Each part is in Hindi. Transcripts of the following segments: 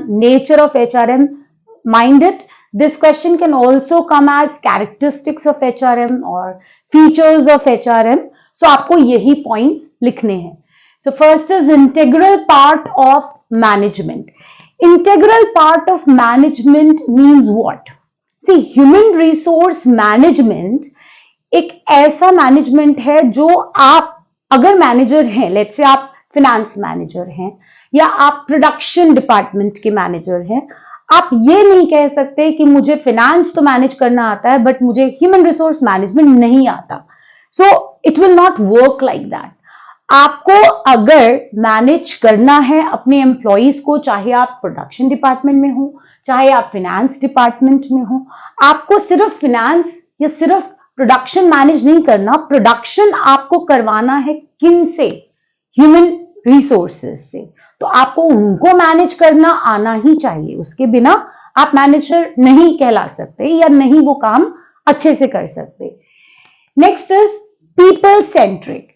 nature of HRM, mind it, this question can also come as characteristics of HRM or features of HRM. So आपको यही points लिखने हैं. So first is integral part of management. Integral part of management means what? See, human resource management एक ऐसा मैनेजमेंट है जो आप अगर मैनेजर हैं, लेट्स से आप फिनेंस मैनेजर हैं या आप प्रोडक्शन डिपार्टमेंट के मैनेजर हैं, आप ये नहीं कह सकते कि मुझे फिनेंस तो मैनेज करना आता है बट मुझे ह्यूमन रिसोर्स मैनेजमेंट नहीं आता. So it will not work like that. आपको अगर मैनेज करना है अपने एम्प्लॉइज को, चाहे आप प्रोडक्शन डिपार्टमेंट में हो, चाहे आप फिनेंस डिपार्टमेंट में हो, आपको सिर्फ फिनेंस या सिर्फ प्रोडक्शन मैनेज नहीं करना. प्रोडक्शन आपको करवाना है किन से? ह्यूमन रिसोर्सेज से. तो आपको उनको मैनेज करना आना ही चाहिए. उसके बिना आप मैनेजर नहीं कहला सकते या नहीं वो काम अच्छे से कर सकते. Next is people centric.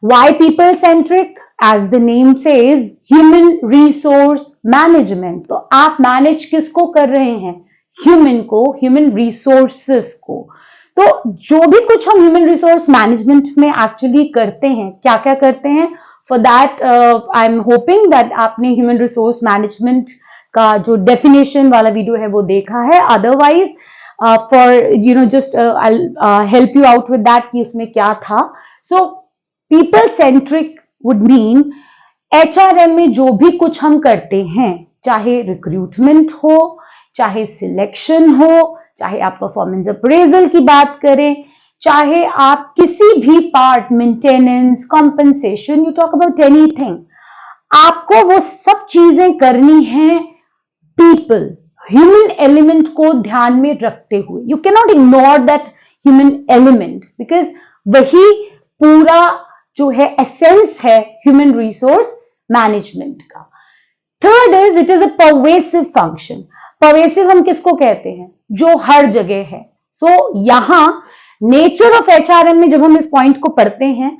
Why people centric? As the name says, human resource management. तो आप मैनेज किसको कर रहे हैं? ह्यूमन को, ह्यूमन रिसोर्सेस को. तो जो भी कुछ हम ह्यूमन रिसोर्स मैनेजमेंट में एक्चुअली करते हैं, क्या क्या करते हैं, for that I am hoping that आपने ह्यूमन रिसोर्स मैनेजमेंट का जो डेफिनेशन वाला वीडियो है वो देखा है. Otherwise for just I help you out with that कि इसमें क्या था. So people centric would mean HRM में जो भी कुछ हम करते हैं, चाहे रिक्रूटमेंट हो, चाहे सिलेक्शन हो, चाहे आप परफॉर्मेंस अप्रेजल की बात करें, चाहे आप किसी भी part, maintenance, compensation, you talk about anything, आपको वो सब चीजें करनी है पीपल, ह्यूमन एलिमेंट को ध्यान में रखते हुए. You can not ignore that human element because वही पूरा जो है एसेंस है ह्यूमन रिसोर्स मैनेजमेंट का. Third is it is a pervasive function. Pervasive हम किसको कहते हैं? जो हर जगह है. सो यहां नेचर ऑफ HRM में जब हम इस पॉइंट को पढ़ते हैं,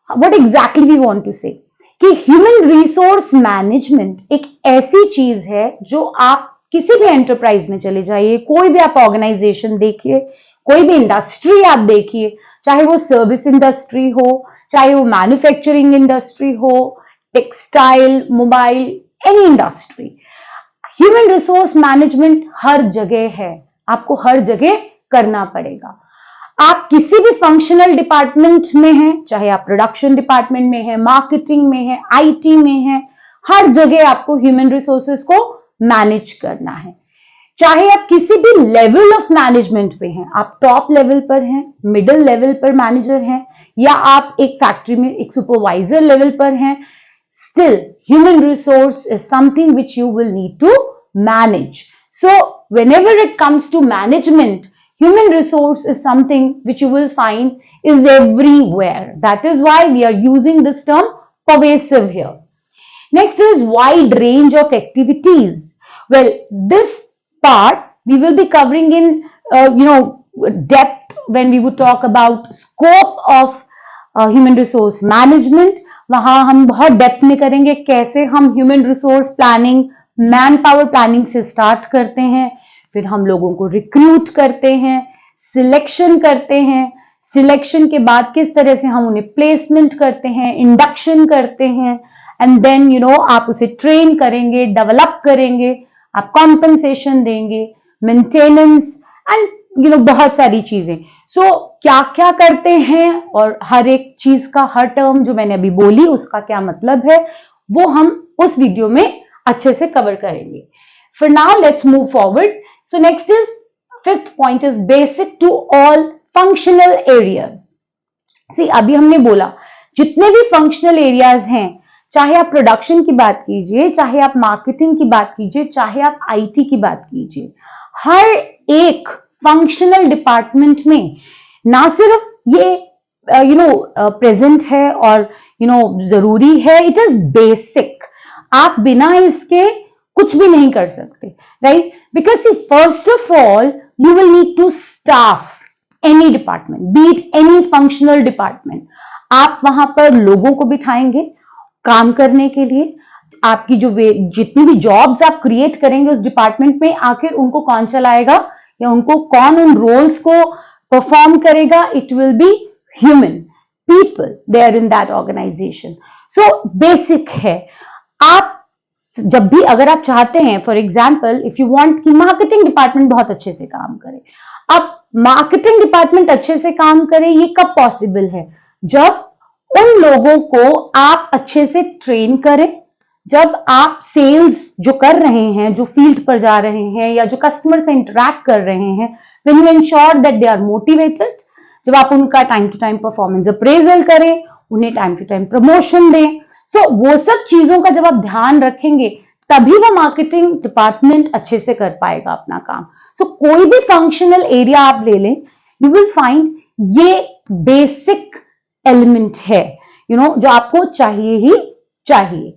what exactly we want to say कि ह्यूमन रिसोर्स मैनेजमेंट एक ऐसी चीज है जो आप किसी भी एंटरप्राइज में चले जाइए, कोई भी आप ऑर्गेनाइजेशन देखिए, कोई भी इंडस्ट्री आप देखिए, चाहे वो सर्विस इंडस्ट्री हो, चाहे वो मैन्युफैक्चरिंग इंडस्ट्री हो, textile, mobile, any industry, human resource management हर जगह है. आपको हर जगह करना पड़ेगा. आप किसी भी फंक्शनल डिपार्टमेंट में हैं, चाहे आप प्रोडक्शन डिपार्टमेंट में हैं, मार्केटिंग में हैं, IT में हैं, हर जगह आपको ह्यूमन रिसोर्सेज को मैनेज करना है. चाहे आप किसी भी लेवल ऑफ मैनेजमेंट पे हैं, आप टॉप लेवल पर हैं, मिडिल लेवल पर मैनेजर हैं, या आप एक फैक्ट्री में एक सुपरवाइजर लेवल पर हैं, still human resource is something which you will need to manage. So whenever it comes to management, human resource is something which you will find is everywhere. That is why we are using this term pervasive here. Next is wide range of activities. Well, this part we will be covering in depth when we would talk about scope of human resource management. वहां हम बहुत डेप्थ में करेंगे कैसे हम human resource planning, man power planning से स्टार्ट करते हैं, फिर हम लोगों को रिक्रूट करते हैं, सिलेक्शन करते हैं, सिलेक्शन के बाद किस तरह से हम उन्हें प्लेसमेंट करते हैं, इंडक्शन करते हैं, एंड देन आप उसे ट्रेन करेंगे, डेवलप करेंगे, आप कॉम्पनसेशन देंगे, मेंटेनेंस एंड बहुत सारी चीजें. सो क्या क्या करते हैं और हर एक चीज का, हर टर्म जो मैंने अभी बोली उसका क्या मतलब है, वो हम उस वीडियो में अच्छे से कवर करेंगे. For now let's move forward. So next is fifth point is basic to all functional areas. See अभी हमने बोला जितने भी फंक्शनल एरियाज हैं, चाहे आप प्रोडक्शन की बात कीजिए, चाहे आप मार्केटिंग की बात कीजिए, चाहे आप IT की बात कीजिए, हर एक फंक्शनल डिपार्टमेंट में ना सिर्फ ये प्रेजेंट है और जरूरी है, इट इज बेसिक. आप बिना इसके कुछ भी नहीं कर सकते, right? Because first of all you will need to staff any department, be it any functional department. आप वहां पर लोगों को बिठाएंगे काम करने के लिए. आपकी जो जितनी भी जॉब्स आप क्रिएट करेंगे उस डिपार्टमेंट में, आखिर उनको कौन चलाएगा या उनको कौन उन रोल्स को परफॉर्म करेगा? It will be human people there in that organization. So basic है। आप जब भी अगर आप चाहते हैं, for example if you want कि मार्केटिंग डिपार्टमेंट बहुत अच्छे से काम करे, अब मार्केटिंग डिपार्टमेंट अच्छे से काम करे, ये कब पॉसिबल है? जब उन लोगों को आप अच्छे से ट्रेन करें, जब आप सेल्स जो कर रहे हैं, जो फील्ड पर जा रहे हैं या जो कस्टमर से इंटरैक्ट कर रहे हैं, when you ensure that they are motivated, जब आप उनका time to time performance appraisal करें, उन्हें टाइम टू टाइम प्रमोशन दें, सो वो सब चीजों का जब आप ध्यान रखेंगे तभी वो मार्केटिंग डिपार्टमेंट अच्छे से कर पाएगा अपना काम। सो कोई भी फंक्शनल एरिया आप ले लें, यू विल फाइंड ये बेसिक एलिमेंट है, जो आपको चाहिए ही चाहिए।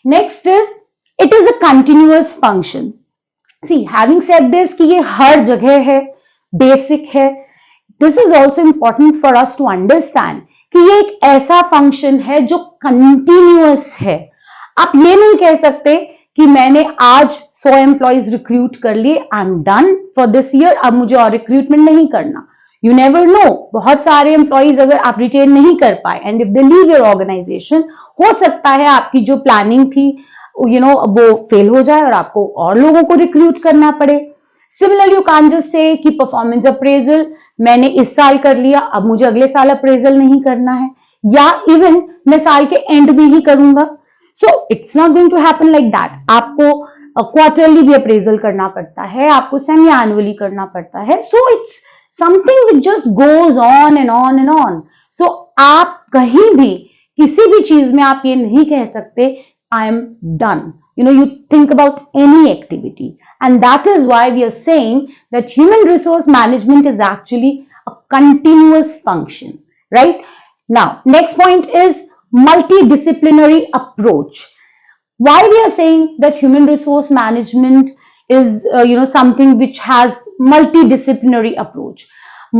Next is it is a continuous function. See having said this कि ये हर जगह है, बेसिक है, this is also important for us to understand कि ये एक ऐसा फंक्शन है जो कंटिन्यूअस है। आप ये नहीं कह सकते कि मैंने आज 100 एम्प्लॉइज रिक्रूट कर लिए, I am done for this year, अब मुझे और रिक्रूटमेंट नहीं करना। यू नेवर नो, बहुत सारे एम्प्लॉइज अगर आप रिटेन नहीं कर पाए and if they leave your organization, हो सकता है आपकी जो प्लानिंग थी वो फेल हो जाए और आपको और लोगों को रिक्रूट करना पड़े। Similarly you can't just say कि परफॉर्मेंस अप्रेजल मैंने इस साल कर लिया, अब मुझे अगले साल अप्रेजल नहीं करना है, या इवन मैं साल के एंड में ही करूंगा। So it's not going to happen like that. आपको क्वार्टरली भी अप्रेजल करना पड़ता है, आपको सेमी एनुअली करना पड़ता है। So it's something which just goes on and on and on. So आप कहीं भी किसी भी चीज में आप ये नहीं कह सकते I am done. You think about any activity, and that is why we are saying that human resource management is actually a continuous function, right? Now, next point is multidisciplinary approach. Why we are saying that human resource management is something which has multidisciplinary approach.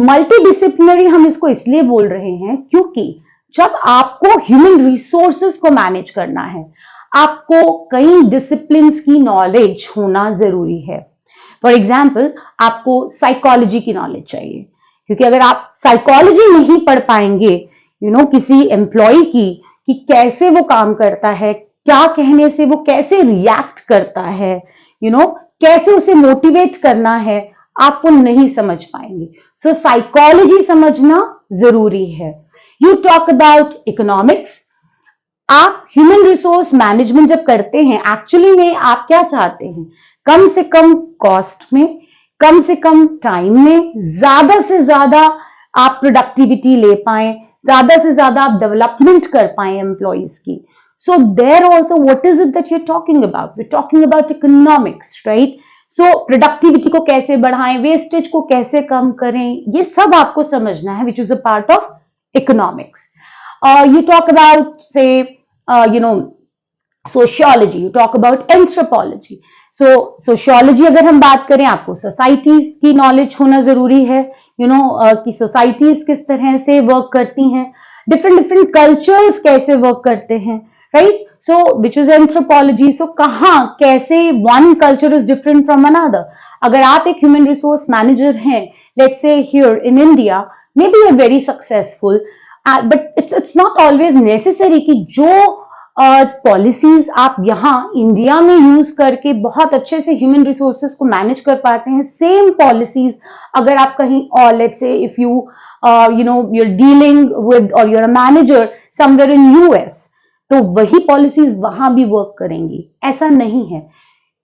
Multidisciplinary हम इसको इसलिए बोल रहे हैं क्योंकि जब आपको human resources को मैनेज करना है, आपको कई डिसिप्लिन्स की नॉलेज होना जरूरी है। फॉर एग्जाम्पल आपको साइकोलॉजी की नॉलेज चाहिए, क्योंकि अगर आप साइकोलॉजी नहीं पढ़ पाएंगे किसी एम्प्लॉय की कि कैसे वो काम करता है, क्या कहने से वो कैसे रिएक्ट करता है, कैसे उसे मोटिवेट करना है, आप वो नहीं समझ पाएंगे। सो साइकोलॉजी समझना जरूरी है। You talk about economics. आप ह्यूमन रिसोर्स मैनेजमेंट जब करते हैं, एक्चुअली में आप क्या चाहते हैं? कम से कम कॉस्ट में, कम से कम टाइम में, ज्यादा से ज्यादा आप प्रोडक्टिविटी ले पाए, ज्यादा से ज्यादा आप डेवलपमेंट कर पाए एम्प्लॉइज की। So there also what is it that you are talking about? We are talking about economics, right? So productivity को कैसे बढ़ाएं, वेस्टेज को कैसे कम करें, ये सब आपको समझना है, which is a part of economics. You talk about, say, sociology, you talk about anthropology. So, sociology अगर हम बात करें, आपको सोसाइटीज की नॉलेज होना जरूरी है, कि सोसाइटीज किस तरह से वर्क करती हैं, डिफरेंट कल्चर्स कैसे वर्क करते हैं, right? So which is anthropology. So कहाँ कैसे one culture is different from another. अगर आप एक ह्यूमन रिसोर्स मैनेजर हैं, let's say here in India, maybe you are very successful, but it's not always necessary कि जो पॉलिसीज आप यहाँ इंडिया में यूज करके बहुत अच्छे से ह्यूमन रिसोर्सेज को मैनेज कर पाते हैं, सेम पॉलिसीज अगर आप कहीं और, let's say if you you're dealing with or you're a manager somewhere in US, तो वही पॉलिसीज वहां भी वर्क करेंगी। ऐसा नहीं है।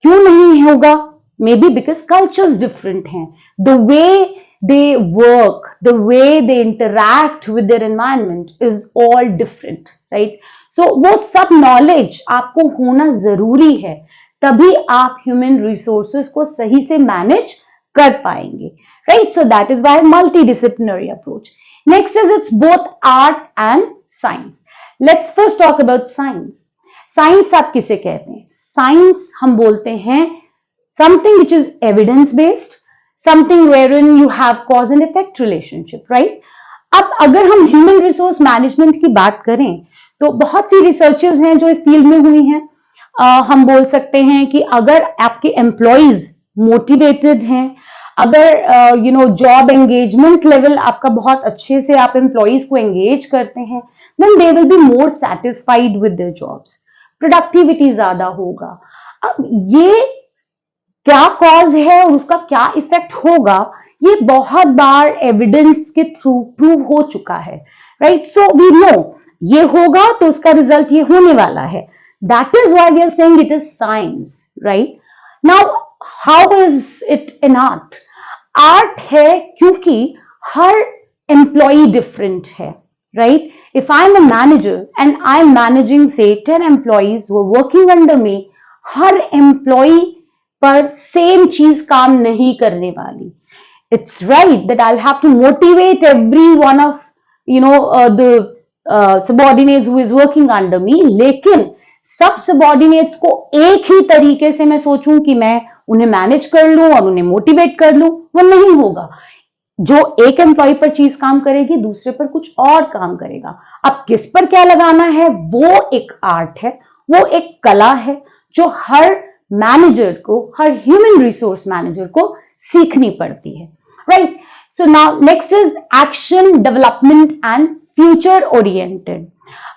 क्यों नहीं होगा? Maybe because cultures different हैं, the way they work, the way they interact with their environment is all different, right? So वो सब नॉलेज आपको होना जरूरी है, तभी आप ह्यूमन रिसोर्सेज को सही से मैनेज कर पाएंगे, right? So that is why multidisciplinary approach. Next is it's both art and science. Let's first talk about science. Science आप किसे कहते हैं? Science हम बोलते हैं something which is evidence based, something wherein you have cause and effect relationship, right? अब अगर हम ह्यूमन रिसोर्स मैनेजमेंट की बात करें तो बहुत सी रिसर्चेस हैं जो इस फील्ड में हुई हैं। हम बोल सकते हैं कि अगर आपके एम्प्लॉइज मोटिवेटेड हैं, अगर जॉब एंगेजमेंट लेवल आपका बहुत अच्छे से आप एम्प्लॉइज को एंगेज करते हैं, then they will be more satisfied with their jobs, productivity ज्यादा होगा। अब ये क्या कॉज है और उसका क्या इफेक्ट होगा, ये बहुत बार एविडेंस के थ्रू प्रूव हो चुका है, राइट? सो वी नो ये होगा तो उसका रिजल्ट ये होने वाला है। That is why we are saying it is science, right? Now how is it in art? Art है क्योंकि हर एम्प्लॉई डिफरेंट है, right? If I am a manager and I am managing say 10 employees वो वर्किंग अंडर मी, हर एम्प्लॉई पर सेम चीज काम नहीं करने वाली। It's right that I'll have to motivate every one of the subordinates who is working under me, लेकिन सब subordinates को एक ही तरीके से मैं सोचूं कि मैं उन्हें मैनेज कर लूं और उन्हें मोटिवेट कर लूं, वो नहीं होगा। जो एक एम्प्लॉय पर चीज काम करेगी, दूसरे पर कुछ और काम करेगा। अब किस पर क्या लगाना है, वो एक आर्ट है, वो एक कला है जो हर मैनेजर को, हर ह्यूमन रिसोर्स मैनेजर को सीखनी पड़ती है, right? So now next is action, development and future oriented.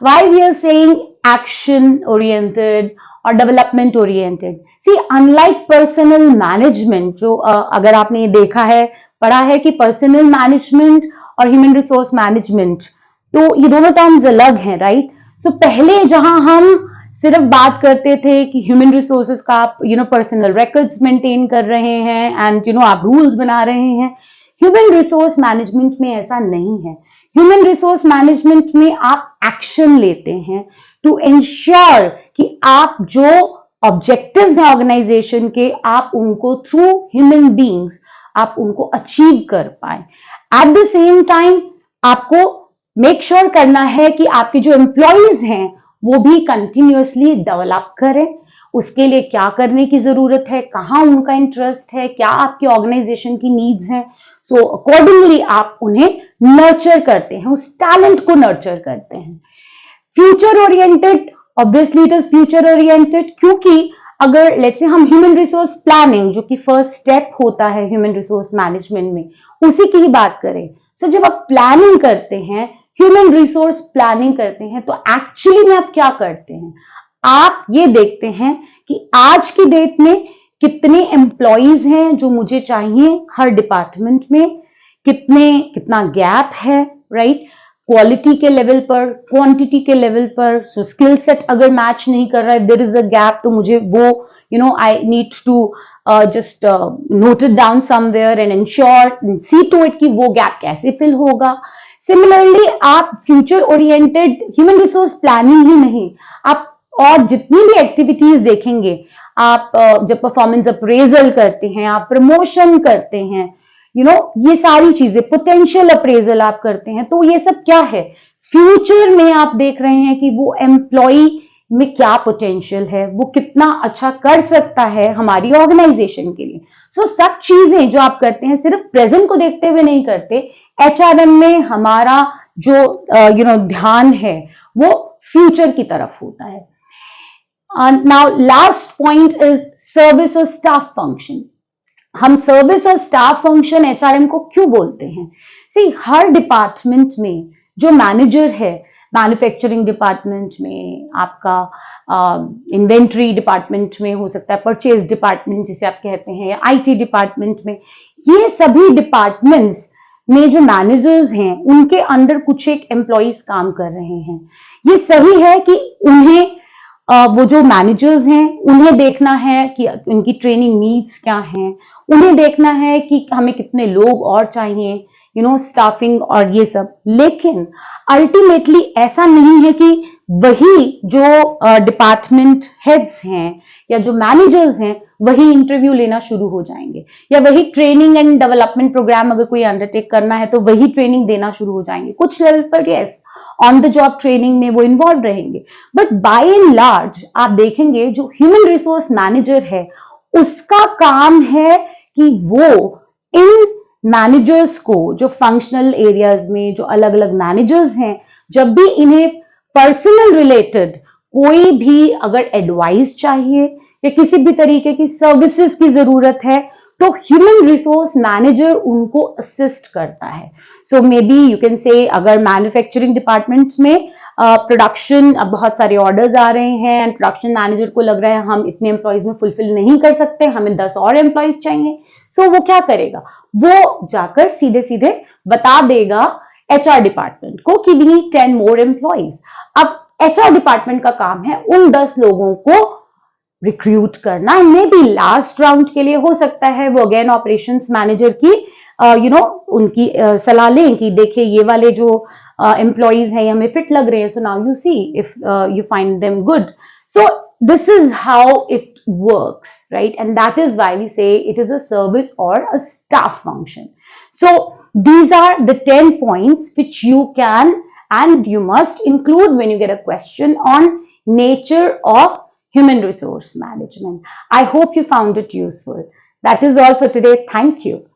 Why we are saying action oriented or development oriented? See, unlike personal management, जो अगर आपने ये देखा है, पढ़ा है कि पर्सनल मैनेजमेंट और ह्यूमन रिसोर्स मैनेजमेंट, तो ये दोनों टर्म्स अलग हैं, राइट? सो पहले जहां हम सिर्फ बात करते थे कि ह्यूमन रिसोर्सेज का आप पर्सनल रिकॉर्ड्स मेंटेन कर रहे हैं एंड आप रूल्स बना रहे हैं, ह्यूमन रिसोर्स मैनेजमेंट में ऐसा नहीं है। ह्यूमन रिसोर्स मैनेजमेंट में आप एक्शन लेते हैं टू इंश्योर कि आप जो ऑब्जेक्टिव्स हैं ऑर्गेनाइजेशन के, आप उनको थ्रू ह्यूमन बीइंग्स आप उनको अचीव कर पाए। एट द सेम टाइम आपको मेक श्योर करना है कि आपके जो एम्प्लॉइज हैं वो भी कंटिन्यूअसली डेवलप करें। उसके लिए क्या करने की जरूरत है, कहाँ उनका इंटरेस्ट है, क्या आपके ऑर्गेनाइजेशन की नीड्स हैं, सो अकॉर्डिंगली आप उन्हें नर्चर करते हैं, उस टैलेंट को नर्चर करते हैं। Future oriented, obviously it is future oriented, क्योंकि अगर लेट्स से हम ह्यूमन रिसोर्स प्लानिंग, जो कि फर्स्ट स्टेप होता है ह्यूमन रिसोर्स मैनेजमेंट में, उसी की ही बात करें, सो जब आप प्लानिंग करते हैं, ह्यूमन रिसोर्स प्लानिंग करते हैं, तो एक्चुअली में आप क्या करते हैं, आप ये देखते हैं कि आज की डेट में कितने एम्प्लॉइज हैं जो मुझे चाहिए हर डिपार्टमेंट में, कितना गैप है, राइट? क्वालिटी के लेवल पर, क्वांटिटी के लेवल पर, सो स्किल सेट अगर मैच नहीं कर रहा है, देयर इज अ गैप, तो मुझे वो I need to just note it down somewhere and ensure and see to it कि वो गैप कैसे फिल होगा। सिमिलरली आप future oriented human resource planning ही नहीं, आप और जितनी भी एक्टिविटीज देखेंगे, आप जब परफॉर्मेंस अप्रेजल करते हैं, आप प्रमोशन करते हैं, ये सारी चीजें, पोटेंशियल अप्रेजल आप करते हैं, तो ये सब क्या है, फ्यूचर में आप देख रहे हैं कि वो एम्प्लॉय में क्या पोटेंशियल है, वो कितना अच्छा कर सकता है हमारी ऑर्गेनाइजेशन के लिए। सो सब चीजें जो आप करते हैं सिर्फ प्रेजेंट को देखते हुए नहीं करते। एचआरएम में हमारा जो ध्यान है वो फ्यूचर की तरफ होता है। Now last point is service और स्टाफ फंक्शन। हम सर्विस और स्टाफ फंक्शन एचआरएम को क्यों बोलते हैं? सी, हर डिपार्टमेंट में जो मैनेजर है, मैन्युफैक्चरिंग डिपार्टमेंट में, आपका इन्वेंट्री डिपार्टमेंट में हो सकता है, परचेज डिपार्टमेंट जिसे आप कहते हैं, या आईटी डिपार्टमेंट में, ये सभी डिपार्टमेंट्स में जो मैनेजर्स हैं उनके अंडर कुछ एक एम्प्लॉइज काम कर रहे हैं। ये सही है कि उन्हें वो जो मैनेजर्स हैं उन्हें देखना है कि उनकी ट्रेनिंग नीड्स क्या हैं, उन्हें देखना है कि हमें कितने लोग और चाहिए, स्टाफिंग और ये सब। लेकिन अल्टीमेटली ऐसा नहीं है कि वही जो डिपार्टमेंट हेड्स हैं या जो मैनेजर्स हैं वही इंटरव्यू लेना शुरू हो जाएंगे, या वही ट्रेनिंग एंड डेवलपमेंट प्रोग्राम अगर कोई अंडरटेक करना है तो वही ट्रेनिंग देना शुरू हो जाएंगे। कुछ लेवल पर yes, on the job training में वो इन्वॉल्व रहेंगे, बट बाय एंड लार्ज आप देखेंगे जो ह्यूमन रिसोर्स मैनेजर है उसका काम है कि वो इन मैनेजर्स को, जो फंक्शनल एरियाज में जो अलग अलग मैनेजर्स हैं, जब भी इन्हें पर्सनल रिलेटेड कोई भी अगर एडवाइस चाहिए या किसी भी तरीके की सर्विसेज की जरूरत है तो ह्यूमन रिसोर्स मैनेजर उनको असिस्ट करता है. So maybe you can say अगर मैन्युफैक्चरिंग डिपार्टमेंट्स में प्रोडक्शन अब बहुत सारे ऑर्डर्स आ रहे हैं एंड प्रोडक्शन मैनेजर को लग रहा है हम इतने एम्प्लॉयज में फुलफिल नहीं कर सकते, हमें 10 और एम्प्लॉयज चाहिए. सो वो क्या करेगा, वो जाकर सीधे सीधे बता देगा एचआर डिपार्टमेंट को कि वी नीड 10 मोर एम्प्लॉयज. अब एचआर डिपार्टमेंट का काम है उन 10 लोगों को रिक्रूट करना. मे बी लास्ट राउंड के लिए हो सकता है वो अगेन ऑपरेशंस मैनेजर की उनकी सलाह लें कि देखिए ये वाले जो एम्प्लॉयज हैं हमें फिट लग रहे हैं, so now you see if you find them good. So this is how it works, right? And that is why we say it is a service or a staff function. So these are the 10 points which you can and you must include when you get a question on nature of human resource management. I hope you found it useful. That is all for today. Thank you.